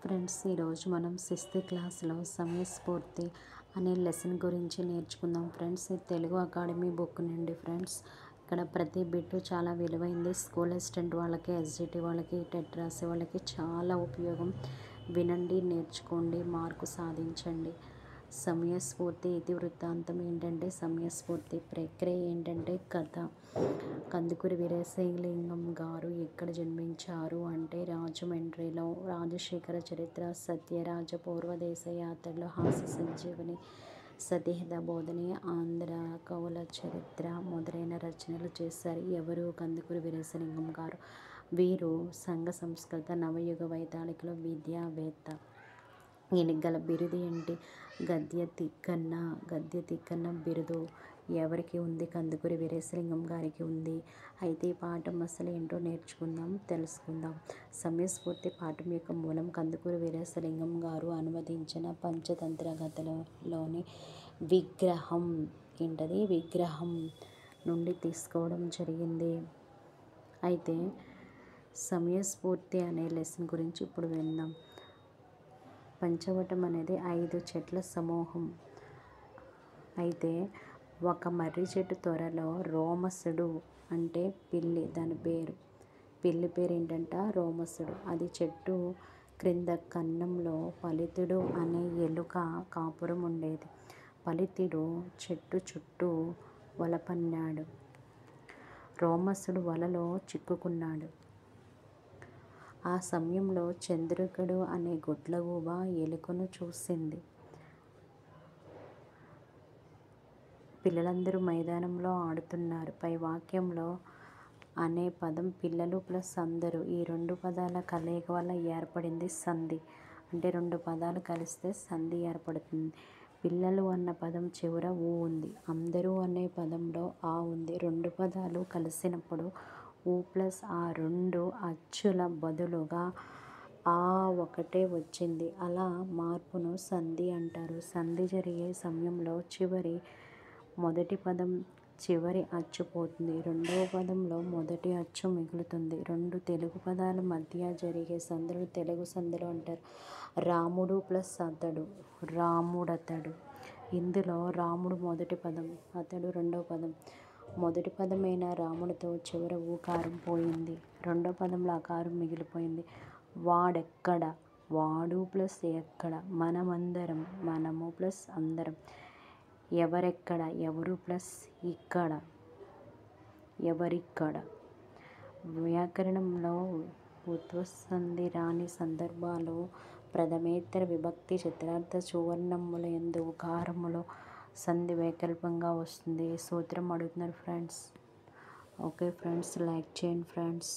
Friends, ఈరోజు మనం 6th క్లాస్లో సమయస్ఫూర్తి అనే లెసన్ గురించి నేర్చుకుందాం. ఫ్రెండ్స్, ఇది తెలుగు అకాడమీ బుక్ నుండి. ఫ్రెండ్స్, ఇక్కడ ప్రతి బిట్టు చాలా విలువైంది. స్కూల్ అసిస్టెంట్ వాళ్ళకి, ఎస్జిటి వాళ్ళకి, టెట్ రాసే వాళ్ళకి చాలా ఉపయోగం. వినండి, నేర్చుకోండి, మార్కు సాధించండి. సమయస్ఫూర్తి ఇతివృత్తాంతం ఏంటంటే, సమయస్ఫూర్తి ప్రక్రియ ఏంటంటే కథ. కందుకూరి వీరేశలింగం గారు ఎక్కడ జన్మించారు అంటే రాజమండ్రిలో. రాజశేఖర చరిత్ర, సత్యరాజ పూర్వదేశ యాత్రలు, హాస్య సంజీవని, సతీహత బోధని, ఆంధ్ర కవుల చరిత్ర మొదలైన రచనలు చేశారు. ఎవరు? కందుకూరి వీరేశలింగం గారు. వీరు సంఘ సంస్కృత, నవయుగ వైతాళికలో విద్యావేత్త. ఈయనకి గల బిరుదు ఏంటి? గద్య తిక్కన్న. గద్య తిక్కన్న బిరుదు ఎవరికి ఉంది? కందుకూరి వీరేశలింగం గారికి ఉంది. అయితే ఈ పాఠం అసలు ఏంటో నేర్చుకుందాం, తెలుసుకుందాం. సమయస్ఫూర్తి పాఠం యొక్క మూలం కందుకూరి వీరేశలింగం గారు అనువదించిన పంచతంత్ర కథలలోని విగ్రహం ఏంటది? విగ్రహం నుండి తీసుకోవడం జరిగింది. అయితే సమయస్ఫూర్తి అనే లెసన్ గురించి ఇప్పుడు విందాం. పంచవటం అనేది 5 చెట్ల సమూహం. అయితే ఒక మర్రి చెట్టు త్వరలో రోమసుడు అంటే పిల్లి, దాని పేరు. పిల్లి పేరు ఏంటంట? రోమసుడు. అది చెట్టు క్రింద కన్నంలో పలితుడు అనే ఎలుక కాపురం ఉండేది. పలితుడు చెట్టు చుట్టూ వల పన్నాడు. రోమసుడు వలలో చిక్కుకున్నాడు. ఆ సమయంలో చంద్రకుడు అనే గుడ్లగూబ ఎలుకను చూసింది. పిల్లలందరూ మైదానంలో ఆడుతున్నారు. పై వాక్యంలో అనే పదం పిల్లలు ప్లస్ అందరూ, ఈ 2 పదాల కలయిక వల్ల ఏర్పడింది సంధి. అంటే 2 పదాలు కలిస్తే సంధి ఏర్పడుతుంది. పిల్లలు అన్న పదం చివర ఊ ఉంది. అందరూ అనే పదంలో ఆ ఉంది. 2 పదాలు కలిసినప్పుడు ఊ ప్లస్ ఆ 2 అచ్చుల బదులుగా ఆ ఒకటే వచ్చింది. అలా మార్పును సంధి అంటారు. సంధి జరిగే సమయంలో మొదటి పదం చివరి అచ్చు పోతుంది. రెండవ పదంలో మొదటి అచ్చు మిగులుతుంది. 2 తెలుగు పదాల మధ్య జరిగే సంధులు తెలుగు సంధులు అంటారు. రాముడు ప్లస్ అతడు, రాముడతడు. ఇందులో రాముడు మొదటి పదం, అతడు రెండవ పదం. మొదటి పదమైన రాముడితో చివర ఊకారం పోయింది. రెండో పదంలో అకారం మిగిలిపోయింది. వాడెక్కడ, వాడు ప్లస్ ఎక్కడ. మనమందరం, మనము ప్లస్ అందరం. ఎవరెక్కడ, ఎవరు ప్లస్ ఇక్కడ, ఎవరిక్కడ. వ్యాకరణంలో ఉత్వసంధి రాని సందర్భాలు ప్రథమేతర విభక్తి చతుర్థ సువర్ణముల యందు ఉకారములో సంధి వైకల్పంగా వస్తుంది. సూత్రం అడుగుతున్నారు ఫ్రెండ్స్. ఓకే ఫ్రెండ్స్, లైక్ చేయండి ఫ్రెండ్స్.